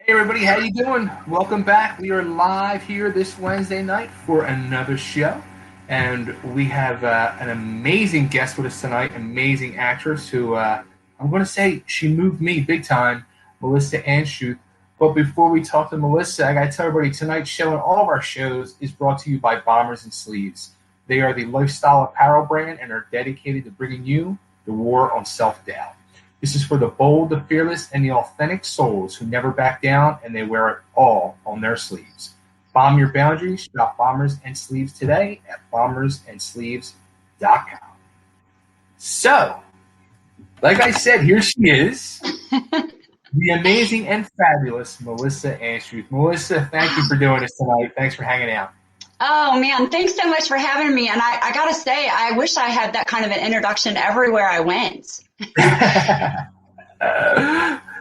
Hey everybody, how you doing? Welcome back. We are live here this Wednesday night for another show, and we have an amazing guest with us tonight. Amazing actress who I'm going to say she moved me big time, Melissa Anschutz. But before we talk to Melissa, I got to tell everybody tonight's show and all of our shows is brought to you by Bombers and Sleeves. They are the lifestyle apparel brand and are dedicated to bringing you the war on self-doubt. This is for the bold, the fearless, and the authentic souls who never back down, and they wear it all on their sleeves. Bomb your boundaries. Shop Bombers and Sleeves today at bombersandsleeves.com. So, like I said, here she is, the amazing and fabulous Melissa Anschutz. Melissa, thank you for doing this tonight. Thanks for hanging out. Oh, man, thanks so much for having me. And I got to say, I wish I had that kind of an introduction everywhere I went.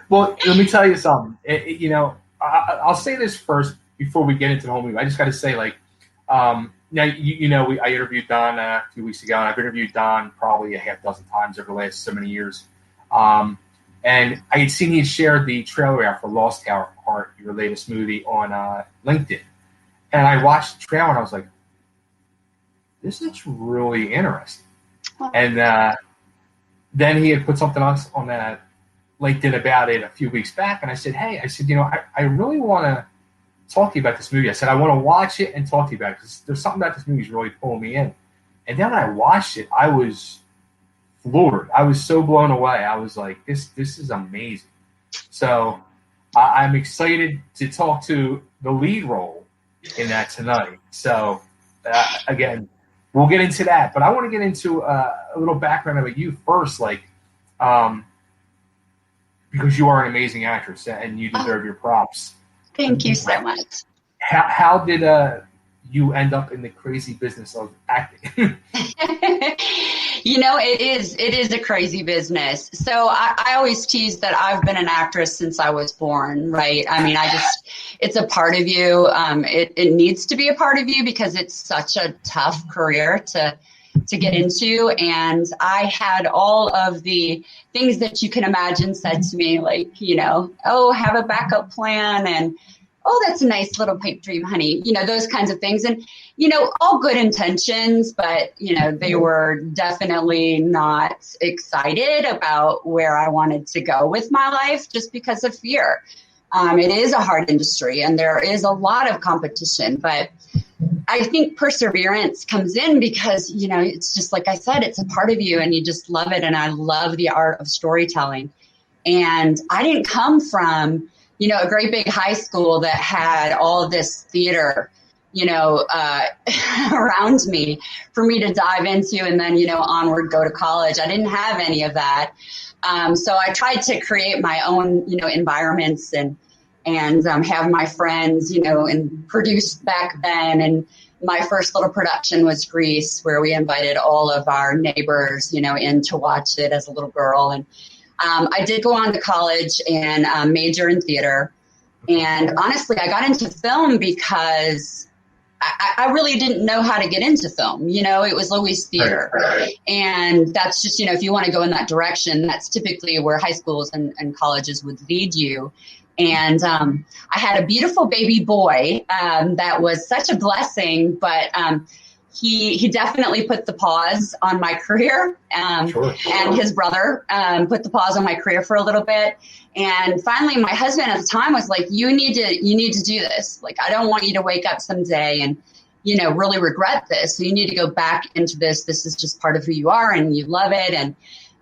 Well, let me tell you something. I'll say this first before we get into the whole movie. I just got to say, now I interviewed Don a few weeks ago, and I've interviewed Don probably a half dozen times over the last so many years. And I had seen he had shared the trailer out for Lost Tower Heart, your latest movie, on LinkedIn. And I watched the trailer, and I was like, this looks really interesting. And then he had put something else on that LinkedIn about it a few weeks back, and I said, hey, I really want to talk to you about this movie. I said, I want to watch it and talk to you about it because there's something about this movie that's really pulling me in. And then when I watched it, I was floored. I was so blown away. I was like, this is amazing. So I'm excited to talk to the lead role in that tonight. So again, we'll get into that, but I want to get into a little background about you first, because you are an amazing actress and you deserve your props. Thank you so much. How did you end up in the crazy business of acting? It is a crazy business. So I always tease that I've been an actress since I was born, right? I mean, it's a part of you. It needs to be a part of you because it's such a tough career to get into. And I had all of the things that you can imagine said to me, like, have a backup plan and, oh, that's a nice little pipe dream, honey. Those kinds of things. And, all good intentions, but, they were definitely not excited about where I wanted to go with my life just because of fear. It is a hard industry and there is a lot of competition, but I think perseverance comes in because, it's just like I said, it's a part of you and you just love it. And I love the art of storytelling. And I didn't come from, a great big high school that had all of this theater, around me for me to dive into and then, onward go to college. I didn't have any of that. So I tried to create my own, environments and have my friends, and produced back then. And my first little production was Grease, where we invited all of our neighbors, in to watch it as a little girl. And I did go on to college and major in theater. And honestly, I got into film because I really didn't know how to get into film. It was always theater. And that's just, if you want to go in that direction, that's typically where high schools and colleges would lead you. And I had a beautiful baby boy that was such a blessing, but he definitely put the pause on my career. Sure. And his brother put the pause on my career for a little bit. And finally, my husband at the time was like, you need to do this. Like, I don't want you to wake up someday and, really regret this. So you need to go back into this. This is just part of who you are and you love it. And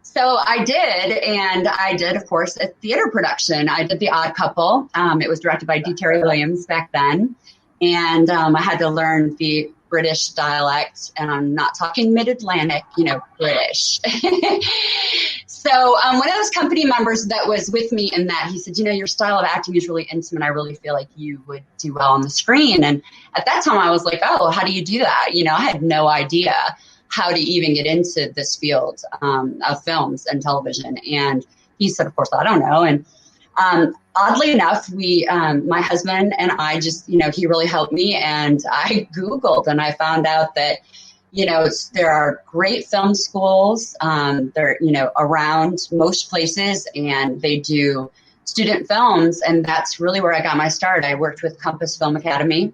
so I did. And I did, of course, a theater production. I did The Odd Couple. It was directed by D. Terry Williams back then. And I had to learn the British dialect, and I'm not talking mid-Atlantic, British. So one of those company members that was with me in that, he said, your style of acting is really intimate. I really feel like you would do well on the screen. And at that time I was like, oh, how do you do that? I had no idea how to even get into this field of films and television. And he said, of course, I don't know. And oddly enough, my husband and I just, he really helped me. And I Googled and I found out that, there are great film schools. They're, around most places, and they do student films, and that's really where I got my start. I worked with Compass Film Academy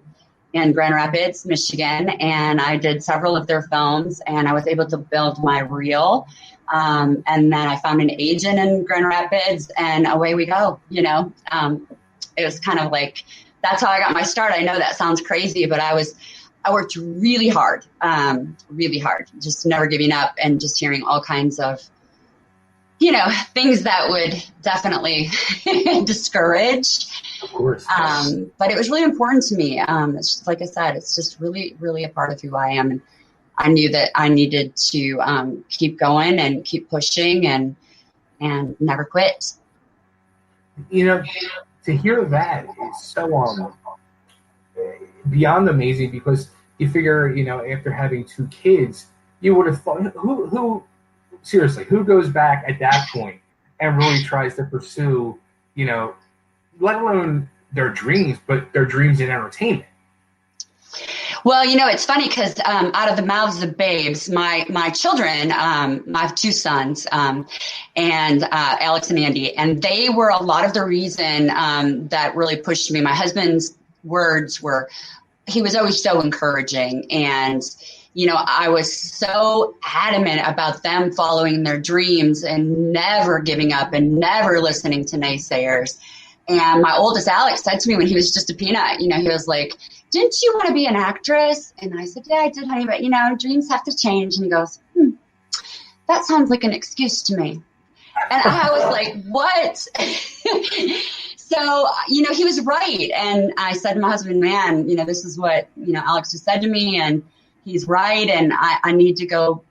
in Grand Rapids, Michigan, and I did several of their films, and I was able to build my reel. And then I found an agent in Grand Rapids, and away we go. It was kind of like, that's how I got my start. I know that sounds crazy, but I worked really hard, just never giving up, and just hearing all kinds of, things that would definitely discourage. Of course. But it was really important to me. It's just, like I said, it's just really, really a part of who I am. And I knew that I needed to keep going and keep pushing and never quit. To hear that is so beyond amazing, because you figure, after having 2 kids, you would have thought, who seriously, who goes back at that point and really tries to pursue, let alone their dreams, but their dreams in entertainment? Well, it's funny because out of the mouths of babes, my children, I have 2 sons, and Alex and Andy, and they were a lot of the reason that really pushed me. My husband's words were, he was always so encouraging, and I was so adamant about them following their dreams and never giving up and never listening to naysayers. And my oldest Alex said to me when he was just a peanut, he was like, "Didn't you want to be an actress?" And I said, "Yeah, I did, honey, but dreams have to change." And he goes, "That sounds like an excuse to me." And I was like, "What?" So, he was right. And I said to my husband, "Man, this is what, Alex just said to me, and he's right. And I need to go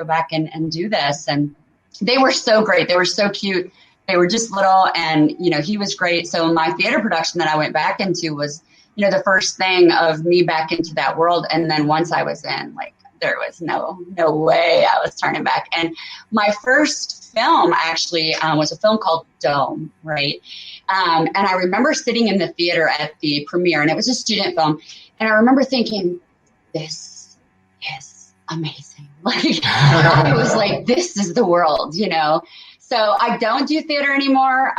back and do this." And they were so great. They were so cute. They were just little, and, he was great. So my theater production that I went back into was, the first thing of me back into that world. And then once I was in, there was no way I was turning back. And my first film actually was a film called Dome, right? And I remember sitting in the theater at the premiere, and it was a student film. And I remember thinking, this is amazing. I was like, this is the world, So I don't do theater anymore.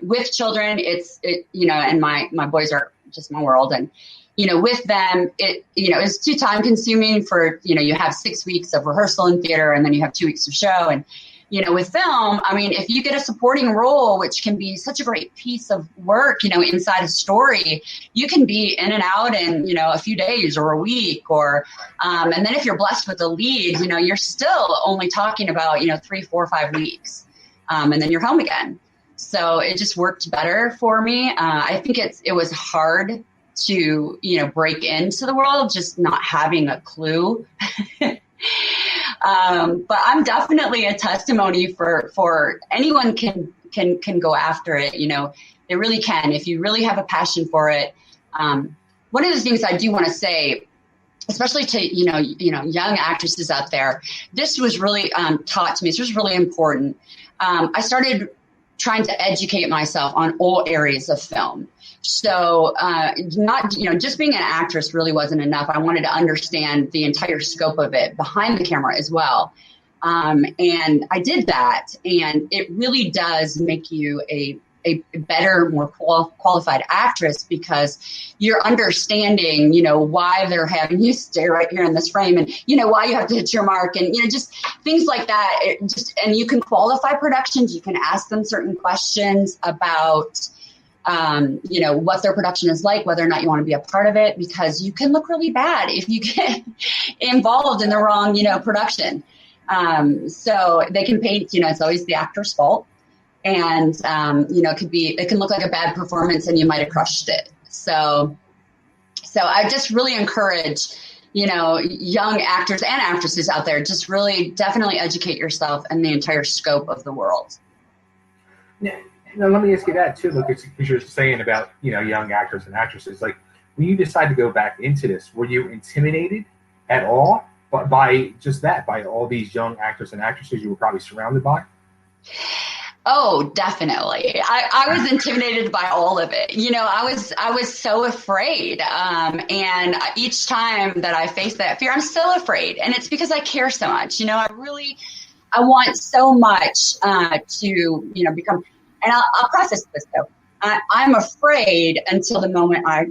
With children, and my boys are just my world. And, with them, it's too time consuming for, you have 6 weeks of rehearsal in theater, and then you have 2 weeks of show. And, with film, if you get a supporting role, which can be such a great piece of work, inside a story, you can be in and out in, a few days or a week, or, and then if you're blessed with a lead, you're still only talking about, 3, 4, 5 weeks. And then you're home again. So it just worked better for me. I think it was hard to, break into the world, just not having a clue. But I'm definitely a testimony for anyone can go after it. They really can, if you really have a passion for it. One of the things I do want to say, especially to, young actresses out there, this was really taught to me. This was really important. I started trying to educate myself on all areas of film. So not, just being an actress really wasn't enough. I wanted to understand the entire scope of it behind the camera as well. And I did that. And it really does make you a better, more qualified actress, because you're understanding, why they're having you stay right here in this frame, and, why you have to hit your mark, and, just things like that. And you can qualify productions. You can ask them certain questions about, what their production is like, whether or not you want to be a part of it, because you can look really bad if you get involved in the wrong, production. So they can paint, it's always the actor's fault. And, it can look like a bad performance and you might have crushed it. So I just really encourage, young actors and actresses out there, just really definitely educate yourself in the entire scope of the world. Now, let me ask you that too, because you're saying about, young actors and actresses, when you decide to go back into this, were you intimidated at all by just that, by all these young actors and actresses you were probably surrounded by? Oh, definitely. I was intimidated by all of it. I was so afraid. And each time that I face that fear, I'm still afraid. And it's because I care so much. I want so much to, become And I'll preface this though. I'm afraid until the moment I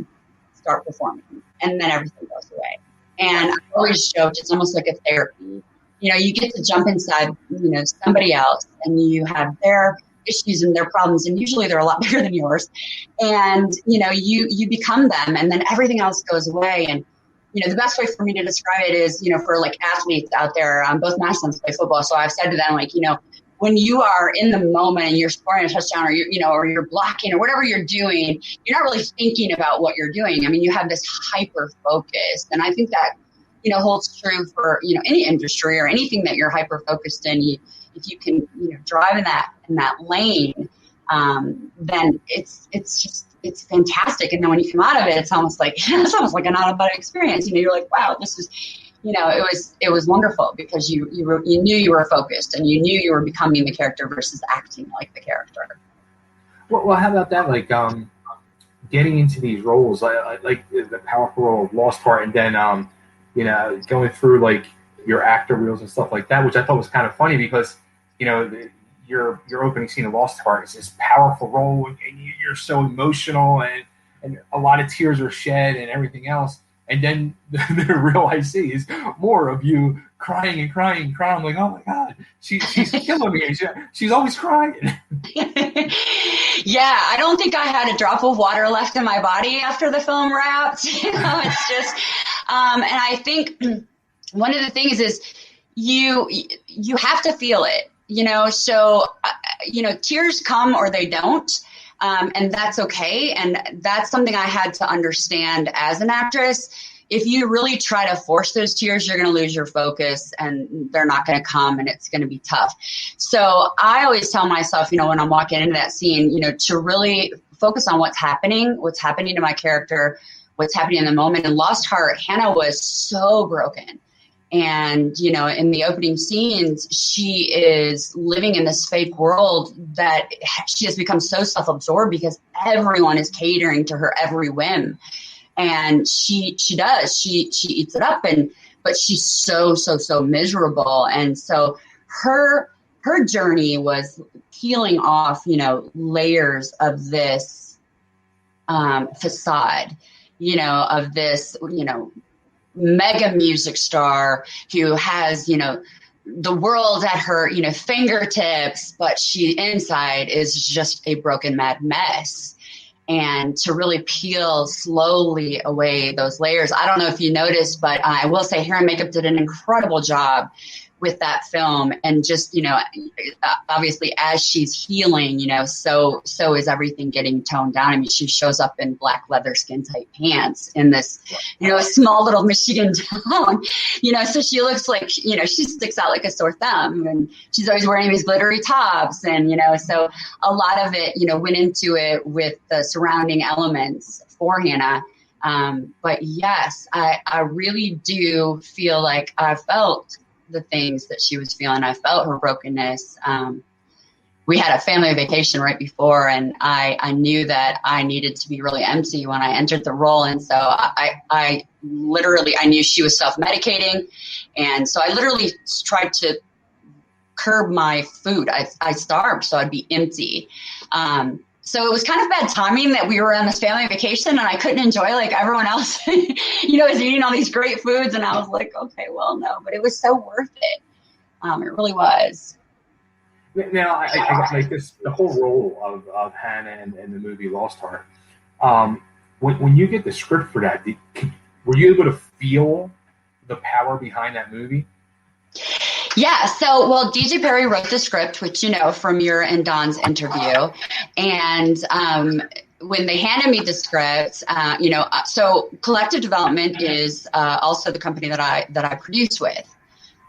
start performing, and then everything goes away. And I always joked, it's almost like a therapy. You know, you get to jump inside, you know, somebody else, and you have their issues and their problems, and usually they're a lot bigger than yours. And, you know, you become them, and then everything else goes away. And, you know, the best way for me to describe it is, you know, for like athletes out there, both my sons play football. So I've said to them, like, you know, when you are in the moment and you're scoring a touchdown, or you're blocking or whatever you're doing, you're not really thinking about what you're doing. I mean, you have this hyper focus, and I think that, you know, holds true for, you know, any industry or anything that you're hyper focused in. If you can, you know, drive in that lane, then it's fantastic. And then when you come out of it, it's almost like an out of body experience. You know, you're like, wow, this is. You know, it was wonderful because you knew you were focused, and you knew you were becoming the character versus acting like the character. Well, how about that? Like getting into these roles, like the powerful role of Lost Heart, and then you know, going through like your actor reels and stuff like that, which I thought was kind of funny because, you know, your opening scene of Lost Heart is this powerful role, and you're so emotional, and a lot of tears are shed and everything else. And then the real I see is more of you crying and crying and crying. I'm like, oh my God, she's killing me. She's always crying. Yeah, I don't think I had a drop of water left in my body after the film wrapped. You know, it's just, and I think one of the things is you have to feel it, you know, so, you know, tears come or they don't. And that's okay. And that's something I had to understand as an actress. If you really try to force those tears, you're going to lose your focus, and they're not going to come, and it's going to be tough. So I always tell myself, you know, when I'm walking into that scene, you know, to really focus on what's happening to my character, what's happening in the moment. In Lost Heart, Hannah was so broken. And, you know, in the opening scenes, she is living in this fake world that she has become so self-absorbed because everyone is catering to her every whim. And she does. She eats it up, but she's so miserable. And so her journey was peeling off, you know, layers of this facade, you know, of this, you know, mega music star who has, you know, the world at her, you know, fingertips, but she inside is just a broken, mad mess. And to really peel slowly away those layers. I don't know if you noticed, but I will say hair and makeup did an incredible job with that film. And just, you know, obviously as she's healing, you know, so is everything getting toned down. I mean, she shows up in black leather skin tight pants in this, you know, small little Michigan town, you know, so she looks like, you know, she sticks out like a sore thumb, and she's always wearing these glittery tops. And, you know, so a lot of it, you know, went into it with the surrounding elements for Hannah. But yes, I really do feel like I felt the things that she was feeling. I felt her brokenness. We had a family vacation right before, and I knew that I needed to be really empty when I entered the role. And so I literally knew she was self-medicating. And so I literally tried to curb my food. I starved, so I'd be empty. So it was kind of bad timing that we were on this family vacation, and I couldn't enjoy like everyone else, you know, was eating all these great foods. And I was like, okay, well, no, but it was so worth it. It really was. Now, I like this, the whole role of Hannah in the movie Lost Heart. When you get the script for that, were you able to feel the power behind that movie? Yeah. So, well, DJ Perry wrote the script, which, you know, from your and Don's interview. And when they handed me the script, you know, so Collective Development is also the company that I produce with.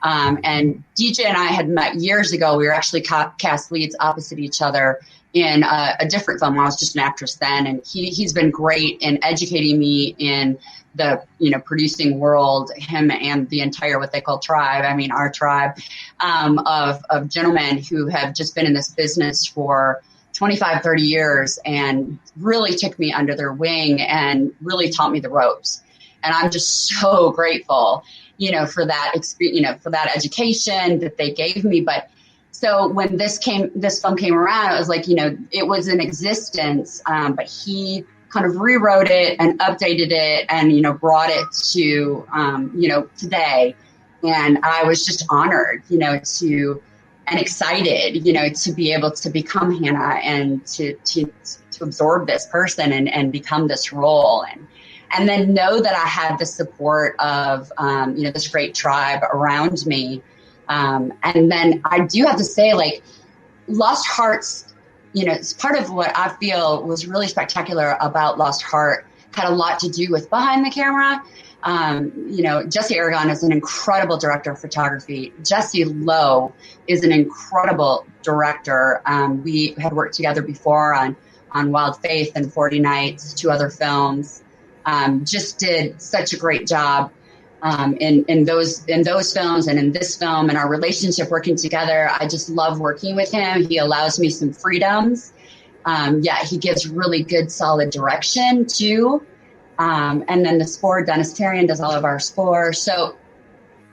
And DJ and I had met years ago. We were actually cast leads opposite each other in a different film. I was just an actress then. And he's been great in educating me in the, you know, producing world, him and the entire, what they call tribe. I mean, our tribe, of gentlemen who have just been in this business for 25, 30 years and really took me under their wing and really taught me the ropes. And I'm just so grateful, you know, for that experience, you know, for that education that they gave me. But, So when this film came around, it was like, it was in existence, but he kind of rewrote it and updated it and, brought it to, today. And I was just honored, and excited, to be able to become Hannah and to absorb this person and become this role. And then know that I had the support of, this great tribe around me. And then I do have to say, like, Lost Hearts, it's part of what I feel was really spectacular about Lost Heart had a lot to do with behind the camera. Jesse Aragon is an incredible director of photography. Jesse Lowe is an incredible director. We had worked together before on Wild Faith and 40 Nights, 2 other films. Just did such a great job in those films and in this film, and our relationship working together. I just love working with him. He allows me some freedoms. He gives really good, solid direction too. And then the score, Dennis Tarian does all of our score. So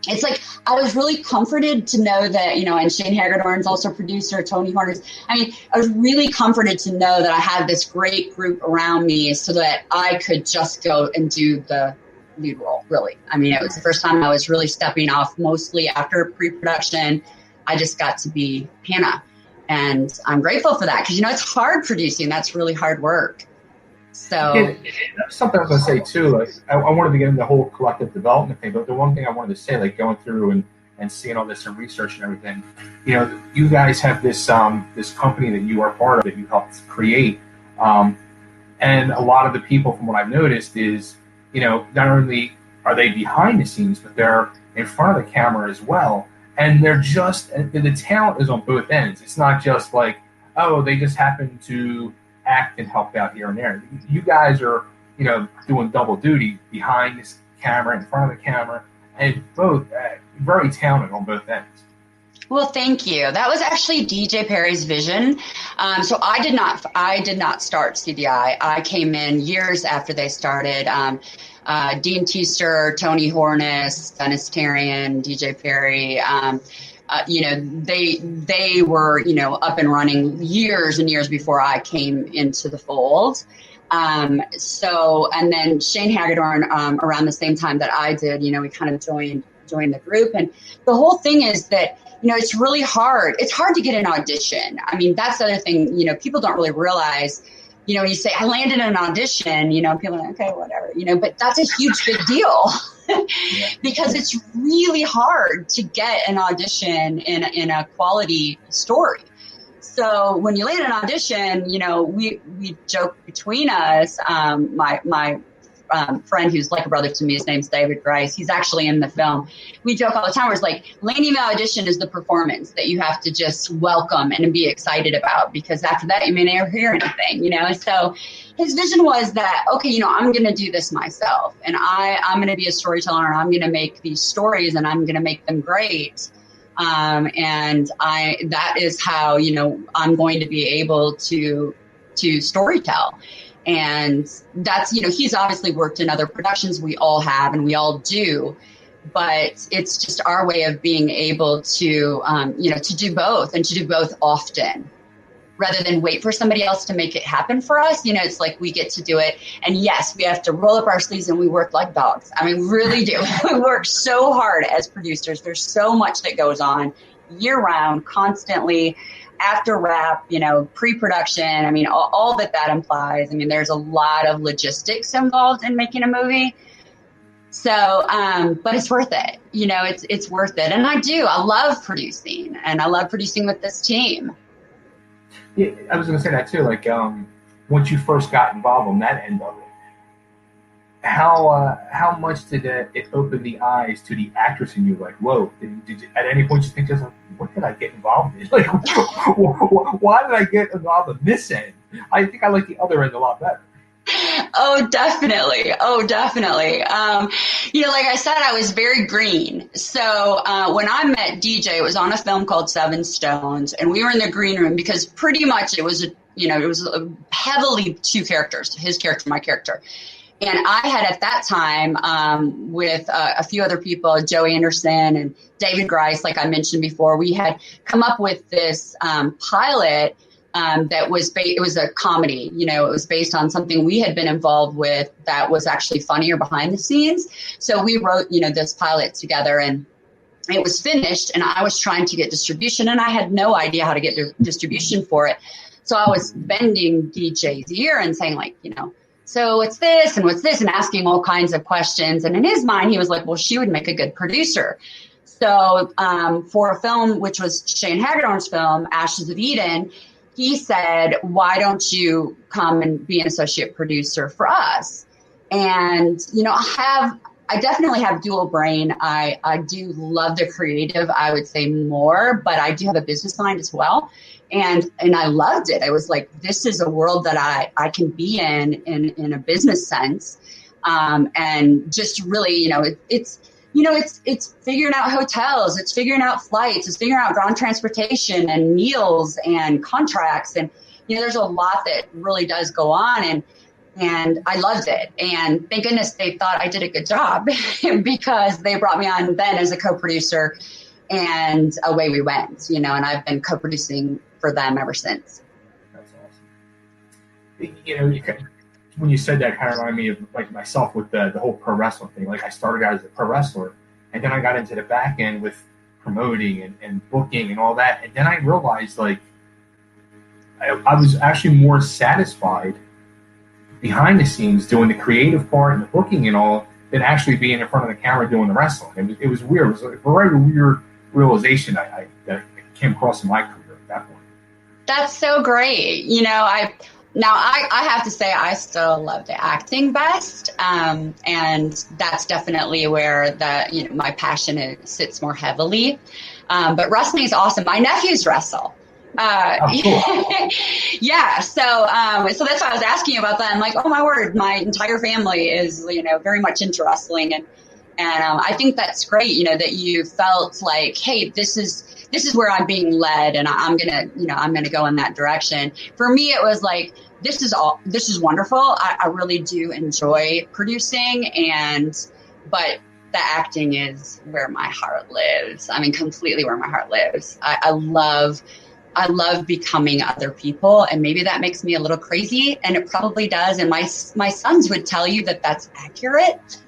it's like, I was really comforted to know that, and Shane Hagedorn's also producer, Tony Horner's. I was really comforted to know that I had this great group around me so that I could just go and do the lead role, really. It was the first time I was really stepping off, mostly after pre-production. I just got to be Hannah. And I'm grateful for that because, it's hard producing. That's really hard work. So that's something I was going to say too. Like, I wanted to get into the whole collective development thing, but the one thing I wanted to say, like going through and seeing all this and research and everything, you guys have this company that you are part of that you helped create, and a lot of the people, from what I've noticed, is not only are they behind the scenes, but they're in front of the camera as well, and they're just the talent is on both ends. It's not just like, oh, they just happen to act and help out here and there. You guys are, doing double duty behind this camera, in front of the camera, and both very talented on both ends. Well, thank you. That was actually DJ Perry's vision. So I did not start CDI. I came in years after they started. Dean Teaster, Tony Hornis, Dennis Tarian, DJ Perry. They were, up and running years and years before I came into the fold. And then Shane Hagedorn, around the same time that I did, we kind of joined the group. And the whole thing is that, it's really hard. It's hard to get an audition. That's the other thing, people don't really realize, when you say I landed an audition, people are like, okay, whatever, but that's a huge big deal. Because it's really hard to get an audition in a quality story. So when you land an audition, we joke between us. My friend who's like a brother to me, his name's David Grice. He's actually in the film. We joke all the time. Where it's like landing the audition is the performance that you have to just welcome and be excited about, because after that you may never hear anything. So his vision was that, okay, I'm going to do this myself, and I'm going to be a storyteller, and I'm going to make these stories, and I'm going to make them great. That is how, I'm going to be able to storytell. And that's, he's obviously worked in other productions. We all have, and we all do, but it's just our way of being able to, to do both, and to do both often, rather than wait for somebody else to make it happen for us. It's like we get to do it. And yes, we have to roll up our sleeves, and we work like dogs. We really do. We work so hard as producers. There's so much that goes on year round, constantly, after wrap, pre-production. All that implies. There's a lot of logistics involved in making a movie. So, but it's worth it. It's worth it. And I love producing, and I love producing with this team. Yeah, I was going to say that too. Like, once you first got involved on that end of it, how much did it open the eyes to the actress in you? Like, whoa! Did you, at any point you think, what did I get involved in? Like, why did I get involved in this end? I think I like the other end a lot better. Oh, definitely. Like I said, I was very green. So when I met DJ, it was on a film called Seven Stones, and we were in the green room because pretty much it was heavily 2 characters, his character, my character. And I had at that time, with a few other people, Joe Anderson and David Grice, like I mentioned before, we had come up with this pilot that was it was a comedy. You know, it was based on something we had been involved with that was actually funnier behind the scenes. So we wrote, you know, this pilot together, and it was finished, and I was trying to get distribution, and I had no idea how to get distribution for it. So I was bending DJ's ear and saying, like, you know, so what's this and what's this, and asking all kinds of questions. And in his mind, he was like, well, she would make a good producer. So for a film, which was Shane Hagedorn's film, Ashes of Eden, he said, why don't you come and be an associate producer for us? And, you know, I definitely have dual brain. I do love the creative, I would say more, but I do have a business mind as well. And I loved it. I was like, this is a world that I can be in a business sense. And just really, you know, it's figuring out hotels, it's figuring out flights, it's figuring out ground transportation and meals and contracts. And, you know, there's a lot that really does go on. And I loved it. And thank goodness they thought I did a good job because they brought me on then as a co-producer, and away we went, you know, and I've been co-producing for them ever since. That's awesome. You know, when you said that, kind of reminded me of like myself with the whole pro wrestling thing. Like I started out as a pro wrestler, and then I got into the back end with promoting and booking and all that. And then I realized like I was actually more satisfied behind the scenes doing the creative part and the booking and all than actually being in front of the camera doing the wrestling. It was weird. It was a very weird realization that came across in my career at that point. That's so great. You know, I have to say I still love the acting best. And that's definitely where my passion sits more heavily. But wrestling is awesome. My nephews wrestle. Cool. Yeah. So that's why I was asking you about that. I'm like, oh my word, my entire family is, you know, very much into wrestling. And I think that's great, you know, that you felt like, hey, this is where I'm being led, and I'm going to go in that direction. For me, it was like, this is wonderful. I really do enjoy producing, but the acting is where my heart lives. I mean, completely where my heart lives. I love becoming other people, and maybe that makes me a little crazy, and it probably does. And my sons would tell you that that's accurate.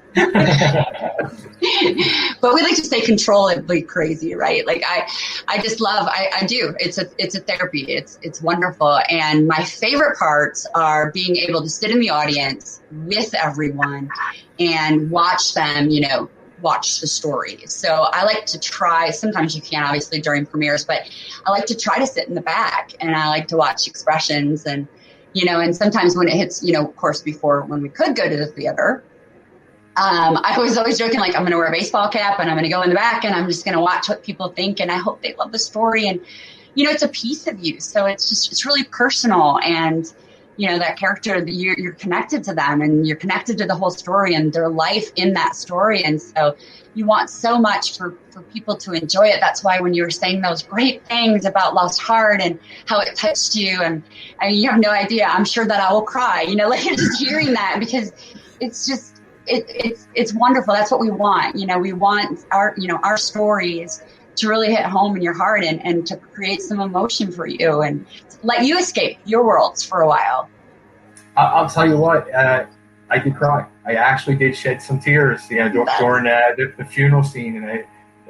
But we like to say controllably crazy, right? Like I just love, I do. It's a therapy. It's wonderful. And my favorite parts are being able to sit in the audience with everyone and watch them, you know, watch the story. So I like to try, sometimes you can obviously during premieres, but I like to try to sit in the back, and I like to watch expressions, and, you know, and sometimes when it hits, you know, of course, before when we could go to the theater, I was always joking, like, I'm going to wear a baseball cap and I'm going to go in the back and I'm just going to watch what people think. And I hope they love the story. And, you know, it's a piece of you. So it's really personal. And, you know, that character, you're connected to them, and you're connected to the whole story and their life in that story. And so you want so much for people to enjoy it. That's why when you were saying those great things about Lost Heart and how it touched you, and you have no idea, I'm sure that I will cry, you know, like just hearing that, because it's just, it's wonderful. That's what we want. You know, we want our stories to really hit home in your heart and to create some emotion for you and let you escape your worlds for a while. I'll tell you what, I did cry. I actually did shed some tears, you know, during the funeral scene, and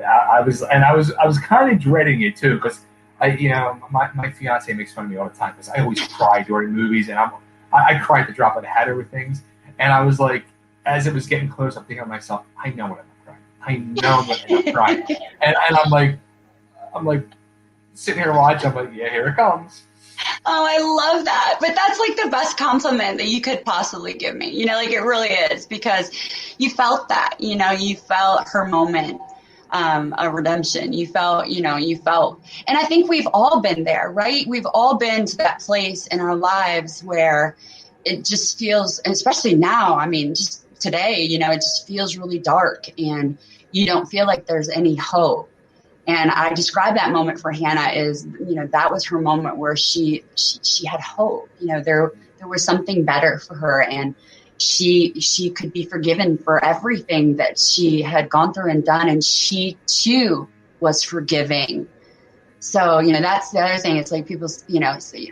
I was kind of dreading it too, because my fiance makes fun of me all the time because I always cry during movies, and I cry at the drop of a hat over things, and I was like, as it was getting close, I'm thinking to myself, I know when I'm crying. I know when I'm crying, and I'm like sitting here watching. I'm like, yeah, here it comes. Oh, I love that. But that's like the best compliment that you could possibly give me. You know, like it really is, because you felt that, you know, you felt her moment of redemption. You felt, and I think we've all been there, right? We've all been to that place in our lives where it just feels, especially now, I mean, just today, you know, it just feels really dark and you don't feel like there's any hope. And I describe that moment for Hannah is, you know, that was her moment where she had hope. You know, there was something better for her. And she could be forgiven for everything that she had gone through and done, and she too was forgiving. So, that's the other thing. It's like people, say,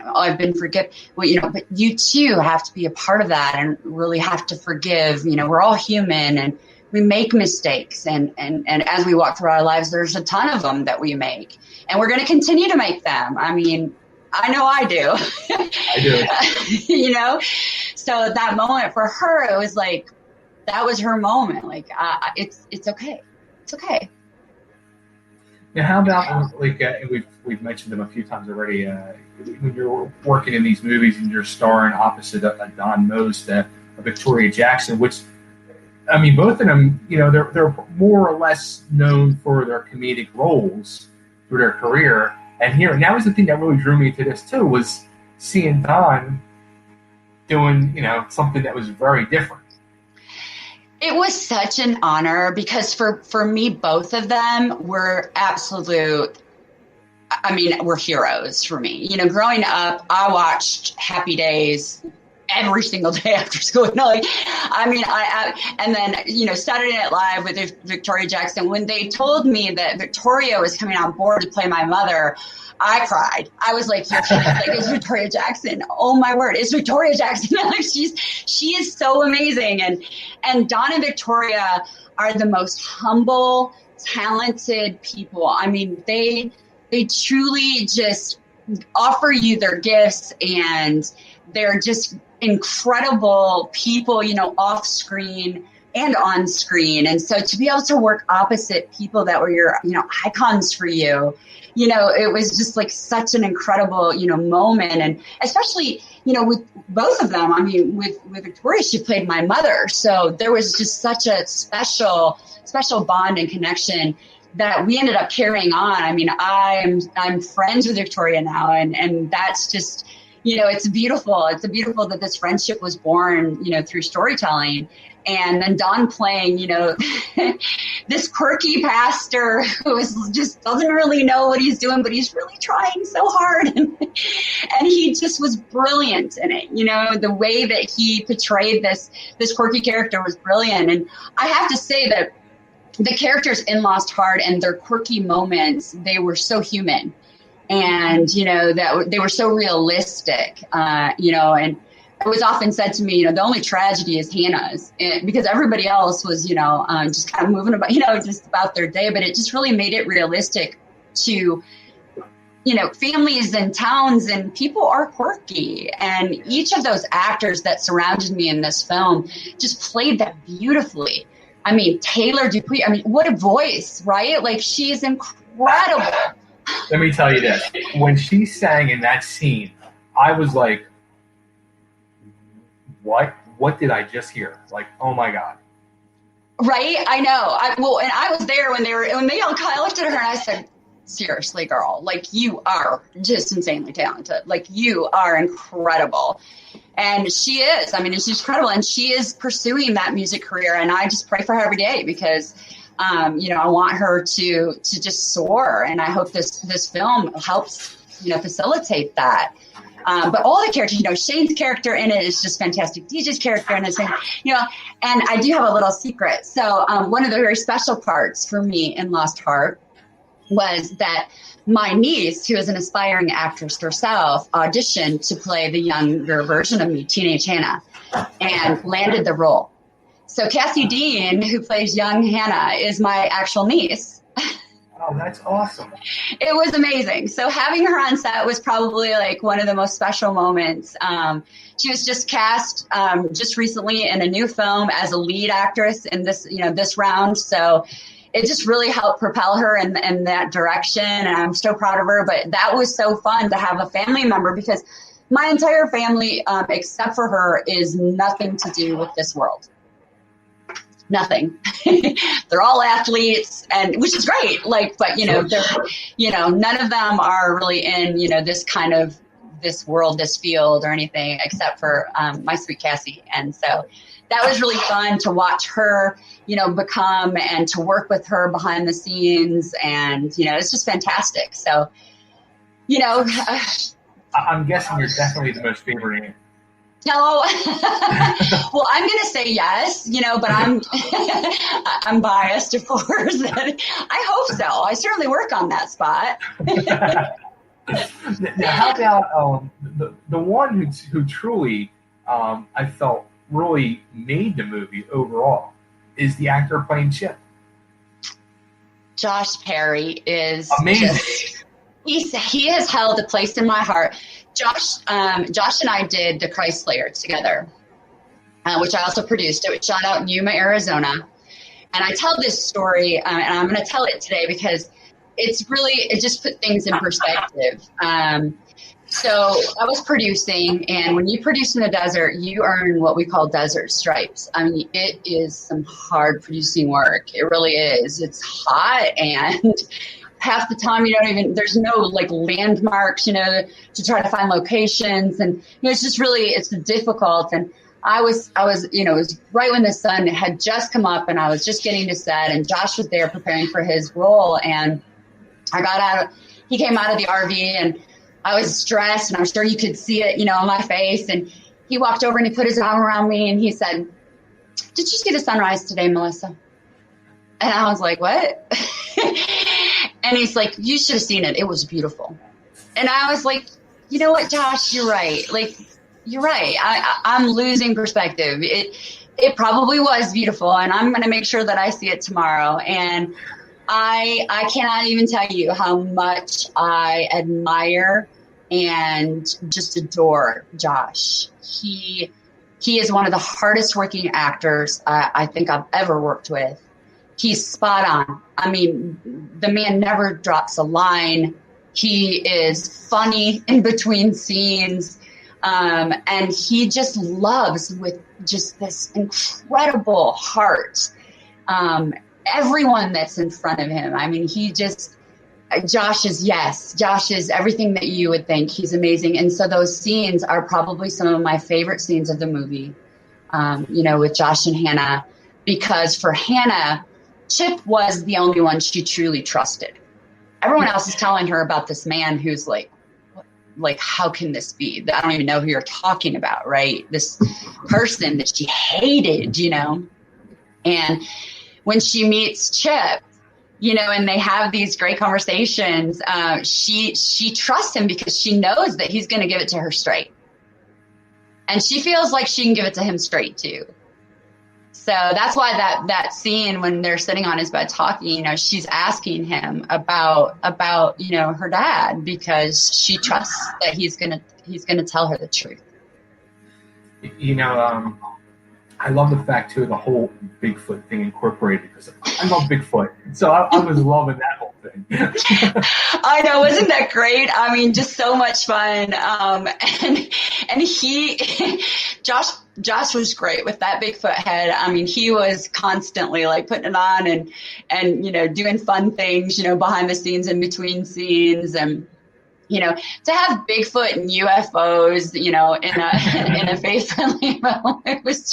oh, I've been forgiven. Well, but you too have to be a part of that and really have to forgive. We're all human and we make mistakes. And as we walk through our lives, there's a ton of them that we make. And we're going to continue to make them. I mean, I know I do. I do. So at that moment for her, it was like, that was her moment. Like, it's okay. It's okay. Now, how about we've mentioned them a few times already. When you're working in these movies and you're starring opposite Don Most, Victoria Jackson, which I mean, both of them, they're more or less known for their comedic roles through their career. And that was the thing that really drew me to this too, was seeing Don doing something that was very different. It was such an honor because for me, both of them were were heroes for me. Growing up, I watched Happy Days every single day after school. And then, Saturday Night Live with Victoria Jackson. When they told me that Victoria was coming on board to play my mother, I cried. I was like, you're kidding. Like, it's Victoria Jackson. Oh my word, it's Victoria Jackson. Like, she is so amazing. And Don and Victoria are the most humble, talented people. I mean, they truly just offer you their gifts, and they're just incredible people, off screen and on screen. And so to be able to work opposite people that were your, icons for you, it was just like such an incredible, moment. And especially, with both of them, I mean, with Victoria, she played my mother. So there was just such a special bond and connection that we ended up carrying on. I mean, I'm friends with Victoria now, and that's just, it's beautiful. It's beautiful that this friendship was born, through storytelling. And then Don playing, this quirky pastor who just doesn't really know what he's doing, but he's really trying so hard. And he just was brilliant in it. The way that he portrayed this quirky character was brilliant. And I have to say that the characters in Lost Heart and their quirky moments, they were so human. And, that they were so realistic, and it was often said to me, the only tragedy is Hannah's, because everybody else was, just kind of moving about, just about their day. But it just really made it realistic to, families and towns and people are quirky. And each of those actors that surrounded me in this film just played that beautifully. I mean, Taylor Dupuis, what a voice, right? Like, she is incredible. Let me tell you this. When she sang in that scene, I was like, what did I just hear? Like, oh my God. Right? I know. And I was there when they all kind of looked at her and I said, seriously, girl, like, you are just insanely talented. Like, you are incredible. And she is. She's incredible. And she is pursuing that music career. And I just pray for her every day because, I want her to just soar. And I hope this film helps, facilitate that. But all the characters, Shane's character in it is just fantastic. DJ's character in it, and I do have a little secret. So one of the very special parts for me in Lost Heart was that my niece, who is an aspiring actress herself, auditioned to play the younger version of me, Teenage Hannah, and landed the role. So Cassie Dean, who plays young Hannah, is my actual niece. Oh, that's awesome. It was amazing. So having her on set was probably like one of the most special moments. She was just cast just recently in a new film as a lead actress in this round. So it just really helped propel her in that direction. And I'm so proud of her. But that was so fun to have a family member, because my entire family, except for her, is nothing to do with this world. Nothing. They're all athletes, and which is great. Like, but they're, none of them are really in, this kind of this world, this field or anything, except for my sweet Cassie. And so that was really fun to watch her, become, and to work with her behind the scenes. And, it's just fantastic. So, I'm guessing you're definitely the most favorite No. Well, I'm going to say yes, but I'm biased, of course. I hope so. I certainly work on that spot. Now, how about the one who truly I felt really made the movie overall is the actor playing Chip. Josh Perry is amazing. He has held a place in my heart. Josh and I did The Christ Slayer together, which I also produced. It was shot out in Yuma, Arizona. And I tell this story, and I'm going to tell it today because it just put things in perspective. So I was producing, and when you produce in the desert, you earn what we call desert stripes. I mean, it is some hard producing work. It really is. It's hot, and half the time there's no like landmarks, to try to find locations. And, it's just really, it's difficult. And I was, it was right when the sun had just come up and I was just getting to set, and Josh was there preparing for his role. And he came out of the RV, and I was stressed, and I'm sure you could see it, on my face. And he walked over and he put his arm around me and he said, "Did you see the sunrise today, Melissa?" And I was like, "What?" And he's like, "You should have seen it. It was beautiful." And I was like, "You know what, Josh, you're right. Like, you're right. I'm losing perspective. It probably was beautiful, and I'm going to make sure that I see it tomorrow." And I cannot even tell you how much I admire and just adore Josh. He is one of the hardest working actors I think I've ever worked with. He's spot on. I mean, the man never drops a line. He is funny in between scenes. And he just loves with just this incredible heart. Everyone that's in front of him. I mean, Josh is everything that you would think. He's amazing. And so those scenes are probably some of my favorite scenes of the movie, with Josh and Hannah, because for Hannah, Chip was the only one she truly trusted. Everyone else is telling her about this man who's like, how can this be? I don't even know who you're talking about, right? This person that she hated, And when she meets Chip, and they have these great conversations, she trusts him because she knows that he's going to give it to her straight. And she feels like she can give it to him straight too. So that's why that scene when they're sitting on his bed talking, she's asking him about her dad, because she trusts that he's gonna tell her the truth. I love the fact too, the whole Bigfoot thing incorporated, because I love Bigfoot, so I was loving that whole thing. I know, wasn't that great? I mean, just so much fun. And Josh was great with that Bigfoot head. I mean, he was constantly like putting it on and doing fun things, behind the scenes, in between scenes, and to have Bigfoot and UFOs, in a faith-friendly realm, it was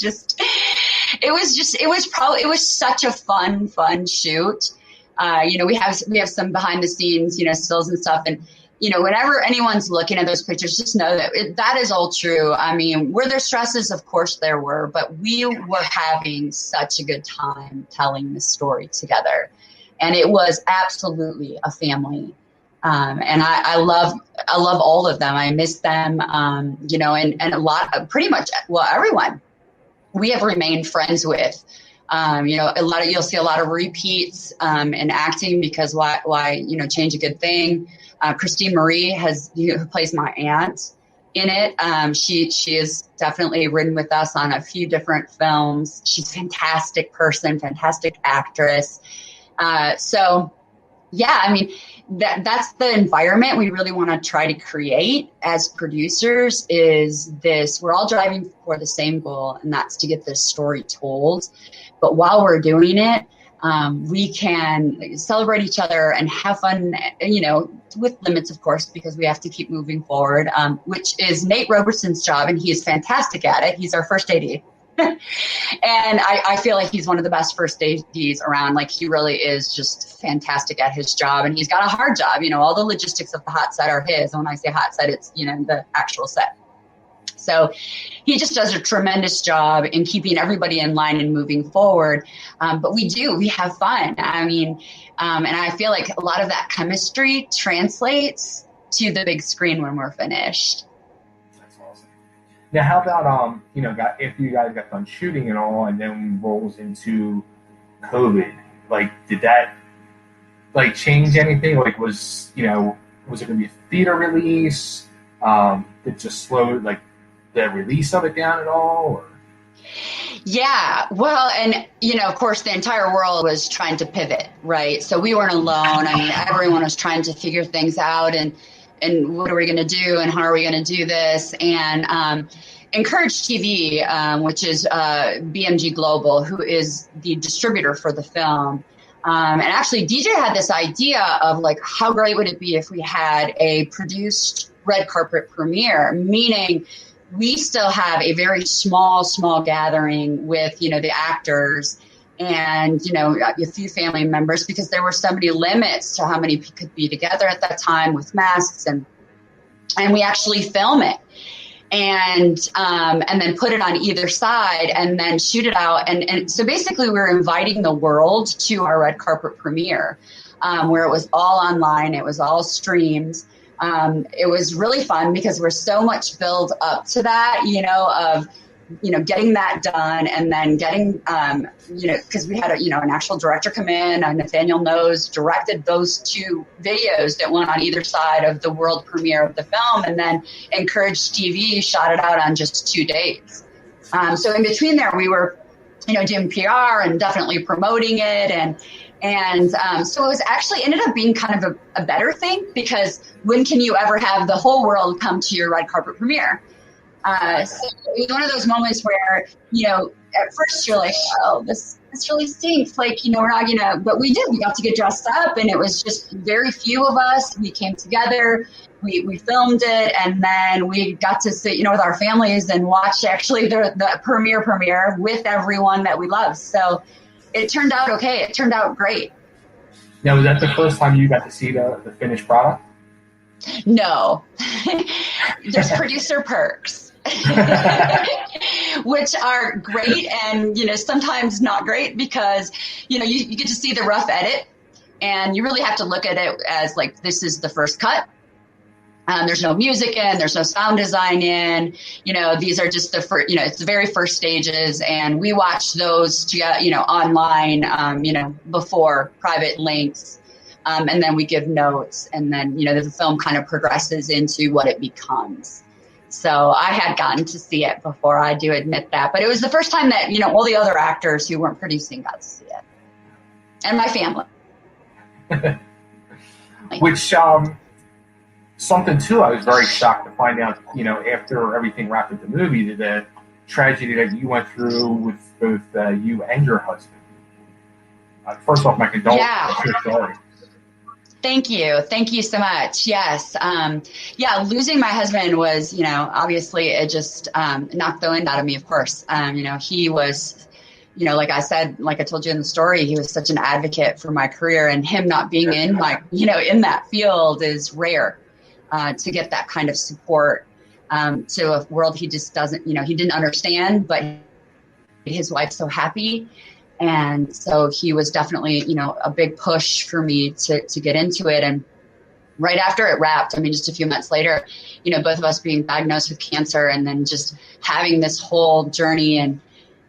such a fun shoot. We have some behind the scenes, stills and stuff. And, whenever anyone's looking at those pictures, just know that is all true. I mean, were there stresses? Of course there were, but we were having such a good time telling this story together. And it was absolutely a family. And I love all of them. I miss them, and a lot, pretty much, everyone we have remained friends with. You'll see a lot of repeats in acting, because why change a good thing. Christine Marie who plays my aunt in it. She has definitely ridden with us on a few different films. She's a fantastic person, fantastic actress. So yeah, I mean, that's the environment we really want to try to create as producers, is this, we're all driving for the same goal, and that's to get this story told. But while we're doing it, we can celebrate each other and have fun, with limits, of course, because we have to keep moving forward, which is Nate Roberson's job, and he is fantastic at it. He's our first AD. And I feel like he's one of the best first ADs around. Like, he really is just fantastic at his job, and he's got a hard job. All the logistics of the hot set are his. And when I say hot set, it's, the actual set. So he just does a tremendous job in keeping everybody in line and moving forward. But we have fun. I mean, and I feel like a lot of that chemistry translates to the big screen when we're finished. That's awesome. Now, how about, if you guys got done shooting and all, and then rolls into COVID, like, did that, like, change anything? Like, was it going to be a theater release? Did it just slow, like, the release of it down at all? Or? Yeah, well, and, of course, the entire world was trying to pivot, right? So we weren't alone. I mean, everyone was trying to figure things out and what are we going to do and how are we going to do this? And Encourage TV, which is BMG Global, who is the distributor for the film. And actually, DJ had this idea of, like, how great would it be if we had a produced red carpet premiere, meaning we still have a very small gathering with, the actors and, a few family members, because there were so many limits to how many could be together at that time with masks, and we actually film it and then put it on either side and then shoot it out. And so basically we're inviting the world to our red carpet premiere, where it was all online. It was all streamed. It was really fun because we're so much build up to that, of getting that done, and then getting, because we had an actual director come in, Nathaniel Knows, directed those 2 videos that went on either side of the world premiere of the film, and then Encourage TV shot it out on just 2 days. So in between there, we were, doing PR and definitely promoting it, and so it was actually ended up being kind of a better thing, because when can you ever have the whole world come to your red carpet premiere? So it was one of those moments where, at first you're like, oh, this really stinks. Like, we're not but we did. We got to get dressed up, and it was just very few of us. We came together, we filmed it, and then we got to sit, with our families and watch actually the premiere with everyone that we love. So it turned out okay. It turned out great. Now, was that the first time you got to see the finished product? No. There's producer perks. Which are great and, sometimes not great, because, you get to see the rough edit, and you really have to look at it as, like, this is the first cut. There's no music in, there's no sound design in, these are just the first, it's the very first stages, and we watch those, online, before private links. And then we give notes, and then, the film kind of progresses into what it becomes. So I had gotten to see it before, I do admit that. But it was the first time that, all the other actors who weren't producing got to see it. And my family. Which, something, too, I was very shocked to find out, after everything wrapped with the movie, the tragedy that you went through with both you and your husband. First off, my condolences. Yeah. Sorry. Thank you. Thank you so much. Yes. Losing my husband was, obviously it just knocked the wind out of me, of course. He was, like I said, like I told you in the story, he was such an advocate for my career, and him not being in my, in that field is rare to get that kind of support to a world he just doesn't, he didn't understand, but his wife's so happy. And so he was definitely, a big push for me to get into it. And right after it wrapped, just a few months later, both of us being diagnosed with cancer, and then just having this whole journey and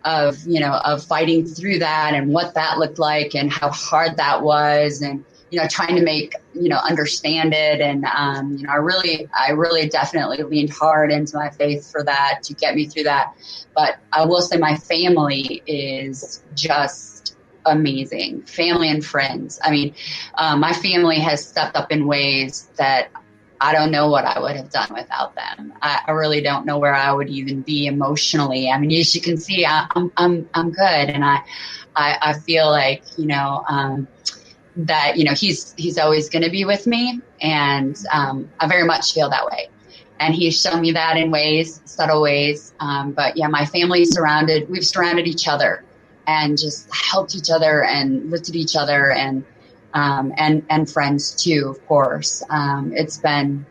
of fighting through that, and what that looked like, and how hard that was, and, trying to make, understand it. And, I really definitely leaned hard into my faith for that to get me through that. But I will say my family is just amazing. Family and friends. My family has stepped up in ways that I don't know what I would have done without them. I really don't know where I would even be emotionally. As you can see, I'm good. And I feel like, that, he's always going to be with me. And I very much feel that way. And he's shown me that in ways, subtle ways. But yeah, my family's we've surrounded each other and just helped each other and lifted each other, and friends too, of course. It's been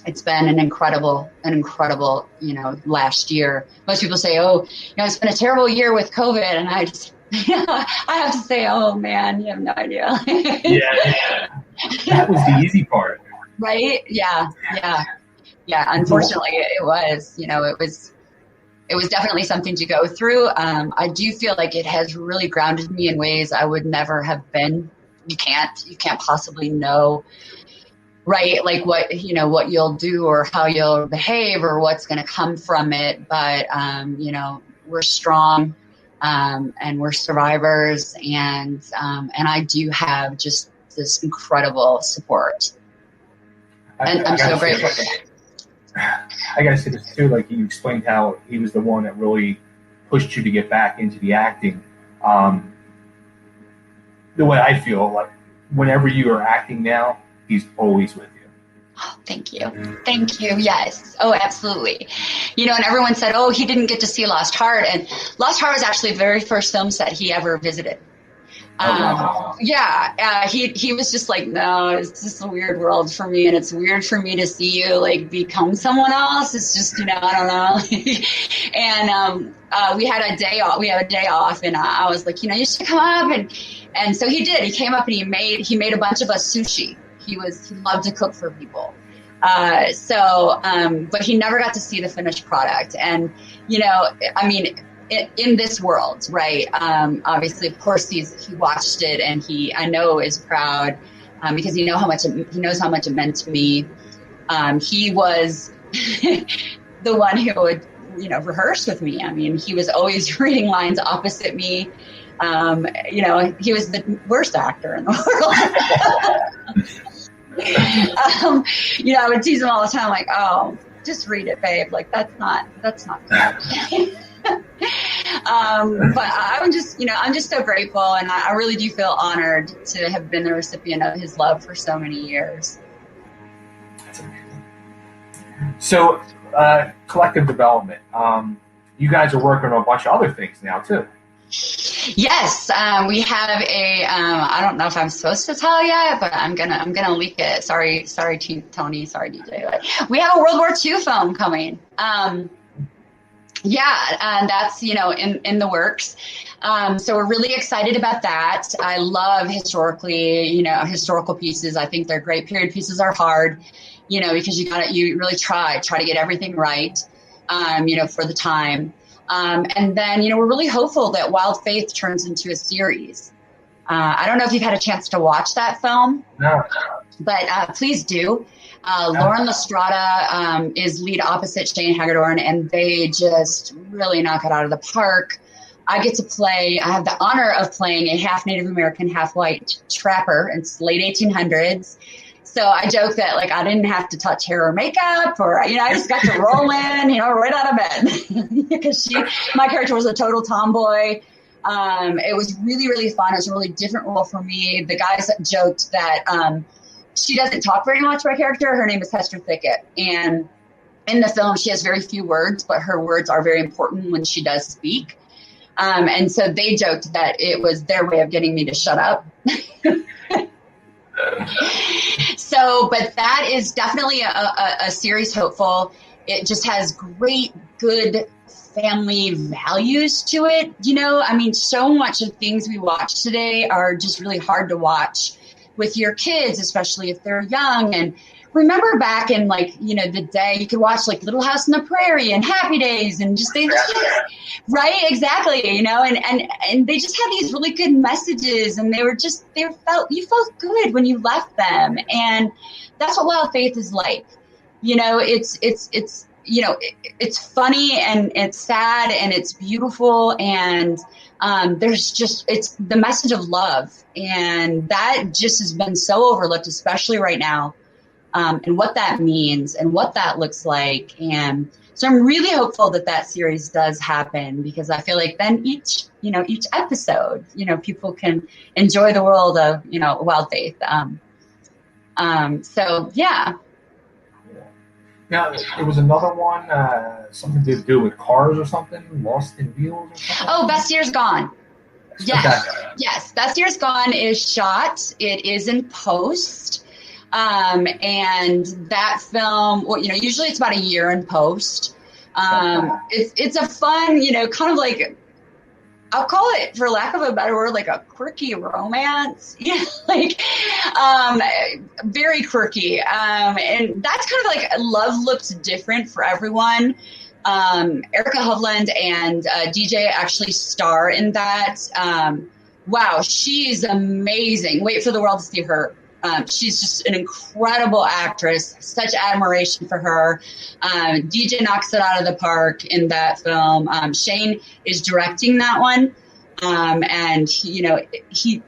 it's been an incredible, last year. Most people say, oh, it's been a terrible year with COVID. And I just, I have to say, oh man, you have no idea. Yeah. That was the easy part. Right? Yeah. Unfortunately it was, it was definitely something to go through. I do feel like it has really grounded me in ways I would never have been. You can't possibly know, right? Like what you'll do or how you'll behave or what's going to come from it. But, we're strong, and we're survivors, and I do have just this incredible support. And I'm so grateful for that. I gotta say this too, like you explained how he was the one that really pushed you to get back into the acting. The way I feel, like whenever you are acting now, he's always with you. Oh, thank you. Thank you. Yes. Oh, absolutely. And everyone said, oh, he didn't get to see Lost Heart. And Lost Heart was actually the very first film set he ever visited. He was just like, no, it's just a weird world for me, and it's weird for me to see you like become someone else. It's just, I don't know. And we had a day off. And I was like, you should come up, and so he did. He came up and he made a bunch of us sushi. He loved to cook for people. But he never got to see the finished product. And in this world, right? Obviously, of course, he watched it, and I know is proud because he knows how much it meant to me. He was the one who would, rehearse with me. I mean, he was always reading lines opposite me. He was the worst actor in the world. I would tease him all the time, like, oh, just read it, babe. Like, that's not good. But I'm just so grateful, and I really do feel honored to have been the recipient of his love for so many years. That's amazing. So, collective development. You guys are working on a bunch of other things now too. Yes, we have I don't know if I'm supposed to tell yet, but I'm gonna leak it. Sorry, Tony. Sorry, DJ. We have a World War II film coming. And that's, in the works. So we're really excited about that. I love historical pieces. I think they're great. Period pieces are hard, because you really try to get everything right, for the time. And then, we're really hopeful that Wild Faith turns into a series. I don't know if you've had a chance to watch that film. No. But please do. Lauren Lestrada is lead opposite Shane Hagedorn, and they just really knock it out of the park. I have the honor of playing a half Native American, half white trapper. It's late 1800s. So I joke that I didn't have to touch hair or makeup, or, I just got to roll in, right out of bed because my character was a total tomboy. It was really, really fun. It was a really different role for me. The guys joked that, she doesn't talk very much, my character. Her name is Hester Thicket. And in the film, she has very few words, but her words are very important when she does speak. And so they joked that it was their way of getting me to shut up. But that is definitely a series hopeful. It just has great, good family values to it. So much of things we watch today are just really hard to watch with your kids, especially if they're young. And remember back in the day, you could watch Little House on the Prairie and Happy Days and just things, right? Exactly. And they just had these really good messages, and you felt good when you left them. And that's what Wild Faith is like. It's funny, and it's sad, and it's beautiful, and it's the message of love, and that just has been so overlooked, especially right now, and what that means and what that looks like. And so I'm really hopeful that series does happen, because I feel like then each episode, people can enjoy the world of, Wild Faith. So yeah. Now, there was another one, something to do with cars or something, Lost in Wheels or something? Oh, Best Year's Gone. Yes. Okay. Yes. Best Year's Gone is shot. It is in post. And that film, well, usually it's about a year in post. It's a fun, kind of like, I'll call it, for lack of a better word, like a quirky romance. Very quirky. And that's kind of like, love looks different for everyone. Erica Hovland and DJ actually star in that. Wow, she's amazing. Wait for the world to see her. She's just an incredible actress. Such admiration for her. DJ knocks it out of the park in that film. Shane is directing that one. And the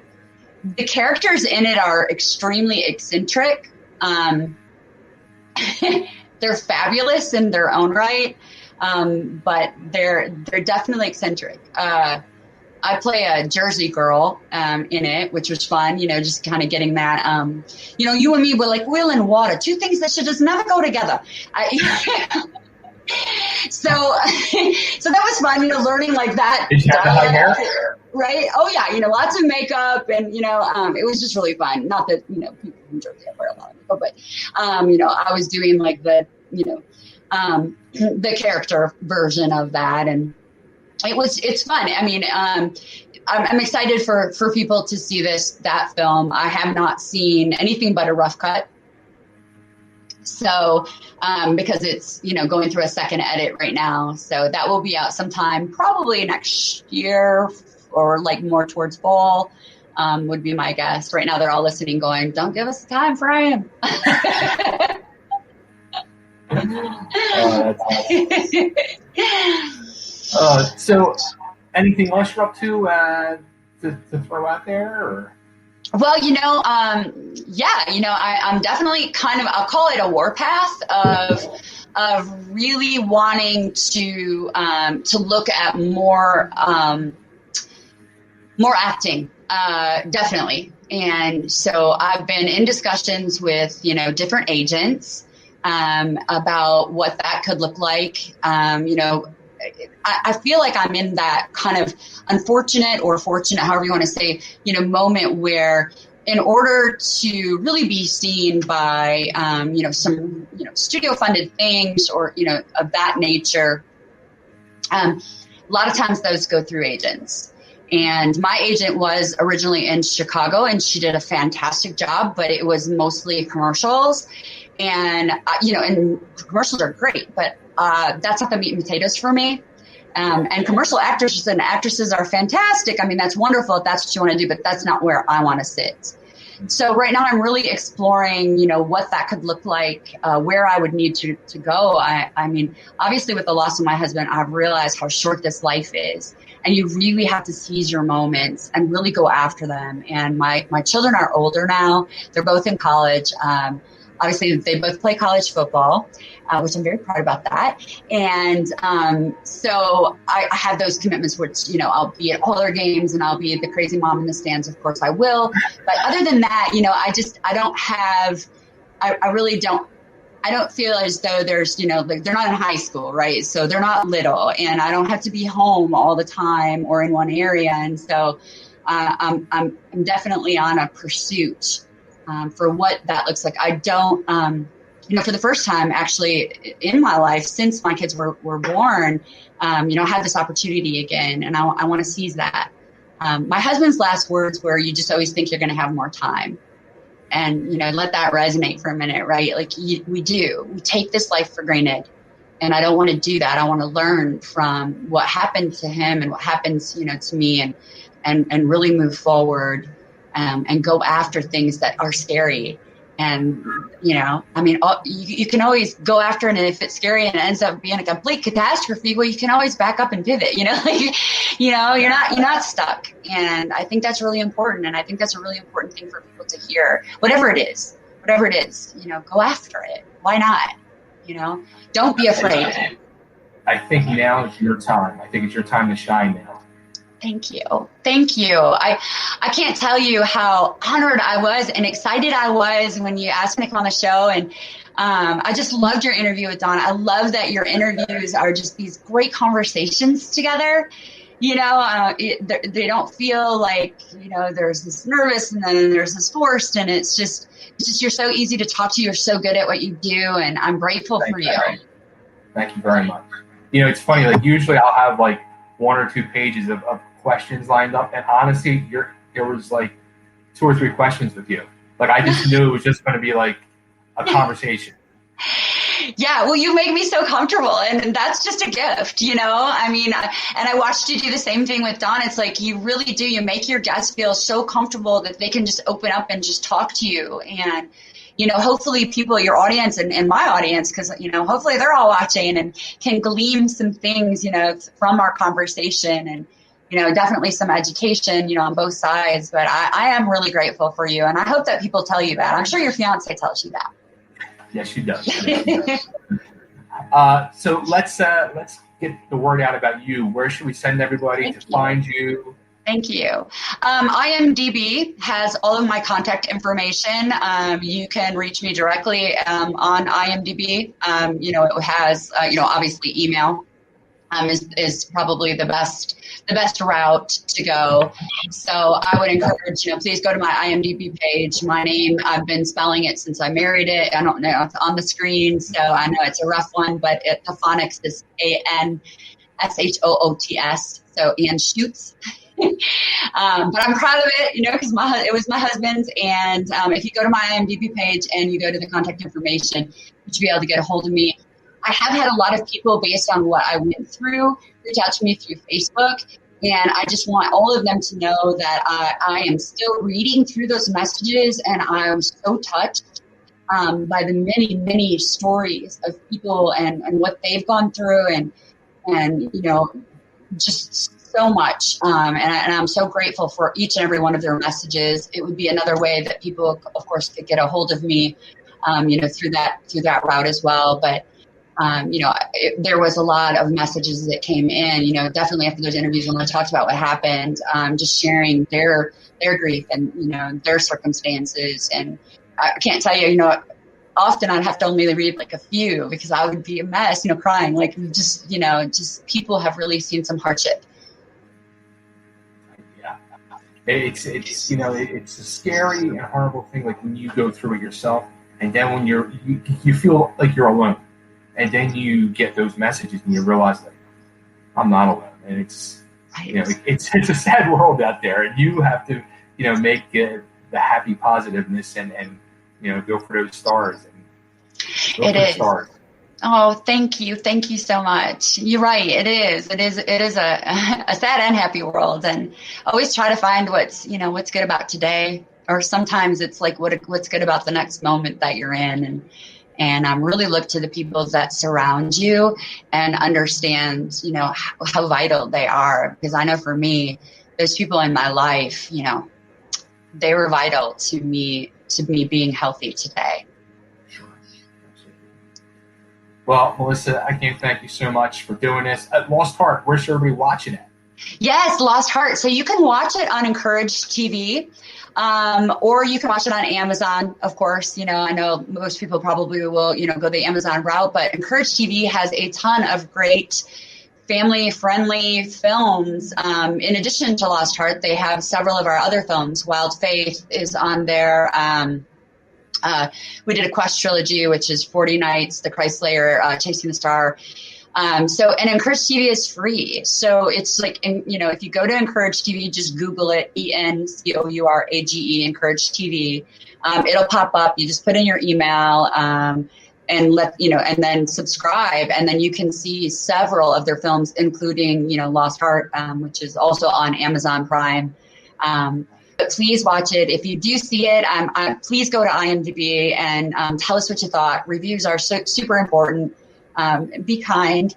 characters in it are extremely eccentric. They're fabulous in their own right. But they're definitely eccentric. I play a Jersey girl in it, which was fun, just kind of getting that, you and me were like oil and water, two things that should just never go together. So that was fun, learning like that. Did you have the high hair? Right? Oh, yeah, lots of makeup and, it was just really fun. Not that, people in Jersey wear a lot of makeup, but, I was doing like the, the character version of that, and it's fun. I mean, I'm excited for people to see that film. I have not seen anything but a rough cut. So, because it's, going through a second edit right now. So that will be out sometime probably next year or like more towards fall, would be my guess. Right now they're all listening going, don't give us the time frame. That's awesome. So anything else you're up to throw out there? Or? Well, I'm definitely kind of, I'll call it a warpath of really wanting to look at more acting, definitely. And so I've been in discussions with, different agents, about what that could look like. I feel like I'm in that kind of unfortunate or fortunate, however you want to say, moment where in order to really be seen by, some, studio funded things or, of that nature, a lot of times those go through agents. And my agent was originally in Chicago and she did a fantastic job, but it was mostly commercials. And, and commercials are great, but that's not the meat and potatoes for me. And commercial actors and actresses are fantastic. I mean, that's wonderful if that's what you want to do, but that's not where I want to sit. So right now I'm really exploring, what that could look like, where I would need to go. I mean, obviously with the loss of my husband, I've realized how short this life is. And you really have to seize your moments and really go after them. And my children are older now. They're both in college. Obviously, they both play college football, which I'm very proud about that. And so I have those commitments, which, I'll be at all their games and I'll be the crazy mom in the stands. Of course, I will. But other than that, I don't feel as though there's, like they're not in high school, right? So they're not little and I don't have to be home all the time or in one area. And so I'm definitely on a pursuit for what that looks like. I don't, for the first time actually in my life since my kids were born, I had this opportunity again, and I want to seize that. My husband's last words were, you just always think you're going to have more time. And, let that resonate for a minute, right? Like we take this life for granted, and I don't want to do that. I want to learn from what happened to him and what happens, to me and really move forward. And go after things that are scary. And, you can always go after it. And if it's scary and it ends up being a complete catastrophe, well, you can always back up and pivot, you're not stuck. And I think that's really important. And I think that's a really important thing for people to hear, whatever it is, go after it. Why not? Don't be afraid. I think now is your time. I think it's your time to shine now. Thank you. I can't tell you how honored I was and excited I was when you asked me to come on the show. And I just loved your interview with Dawn. I love that your interviews are just these great conversations together. They don't feel like, there's this nervous and then there's this forced, and it's just it's just, you're so easy to talk to. You're so good at what you do. And I'm grateful for you. Thank you very much. You know, it's funny, like usually I'll have like 1 or 2 pages of questions lined up. And honestly, there was like 2 or 3 questions with you. Like I just knew it was just going to be like a conversation. Yeah, well, you make me so comfortable, and that's just a gift, you know? I mean, and I watched you do the same thing with Dawn. It's like you really do. You make your guests feel so comfortable that they can just open up and just talk to you. And, you know, hopefully people, your audience and my audience, because, you know, hopefully they're all watching and can glean some things, you know, from our conversation, and, you know, definitely some education, you know, on both sides. But I am really grateful for you, and I hope that people tell you that. I'm sure your fiance tells you that. Yes, she does. Yes, she does. So let's get the word out about you. Where should we send everybody to find you? Thank you. IMDb has all of my contact information. You can reach me directly on IMDb. You know, it has, you know, obviously email is probably the best route to go. So I would encourage, you know, please go to my IMDb page. My name, I've been spelling it since I married it. I don't know, it's on the screen, so I know it's a rough one, but the phonics is ANSHOOTS, so Anschutz. But I'm proud of it, you know, because it was my husband's. And if you go to my IMDb page and you go to the contact information, you should be able to get a hold of me. I have had a lot of people, based on what I went through, reach out to me through Facebook. And I just want all of them to know that I am still reading through those messages, and I am so touched by the many, many stories of people and what they've gone through, and you know, just so much. And I'm so grateful for each and every one of their messages. It would be another way that people, of course, could get a hold of me, you know, through that route as well. But you know, there was a lot of messages that came in, you know, definitely after those interviews when I talked about what happened, just sharing their grief and, you know, their circumstances. And I can't tell you, you know, often I'd have to only read like a few because I would be a mess, you know, crying, like just, you know, just people have really seen some hardship. Yeah. It's, you know, it's a scary and horrible thing. Like when you go through it yourself, and then when you feel like you're alone. And then you get those messages and you realize that I'm not alone. And it's, you know, it's a sad world out there. And you have to, you know, make the happy positiveness and, you know, go for those stars. And it is. Stars. Oh, thank you. Thank you so much. You're right. It is a sad and happy world. And always try to find what's good about today. Or sometimes it's like what's good about the next moment that you're in. And really look to the people that surround you and understand, you know, how vital they are. Because I know for me, those people in my life, you know, they were vital to me being healthy today. Sure. Well, Melissa, I can't thank you so much for doing this. Lost Heart, where should everybody watching it? Yes, Lost Heart. So you can watch it on Encourage TV. Or you can watch it on Amazon, of course. You know, I know most people probably will, you know, go the Amazon route, but Encourage TV has a ton of great family-friendly films. In addition to Lost Heart, they have several of our other films. Wild Faith is on there. We did a Quest trilogy, which is 40 Nights, The Christ Slayer, Chasing the Star. And Encourage TV is free. So it's like, you know, if you go to Encourage TV, just Google it, ENCOURAGE, Encourage TV. It'll pop up. You just put in your email, and and then subscribe. And then you can see several of their films, including, you know, Lost Heart, which is also on Amazon Prime. But please watch it. If you do see it, please go to IMDb and tell us what you thought. Reviews are super important. Be kind.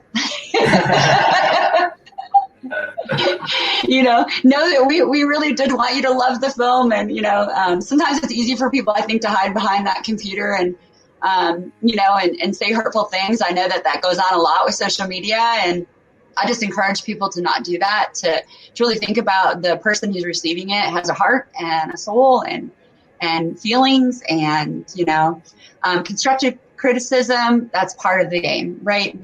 You know that we really did want you to love the film. And, you know, sometimes it's easy for people, I think, to hide behind that computer and, you know, and say hurtful things. I know that goes on a lot with social media. And I just encourage people to not do that, to really think about the person who's receiving it has a heart and a soul and feelings and, you know, constructive criticism, that's part of the game, right?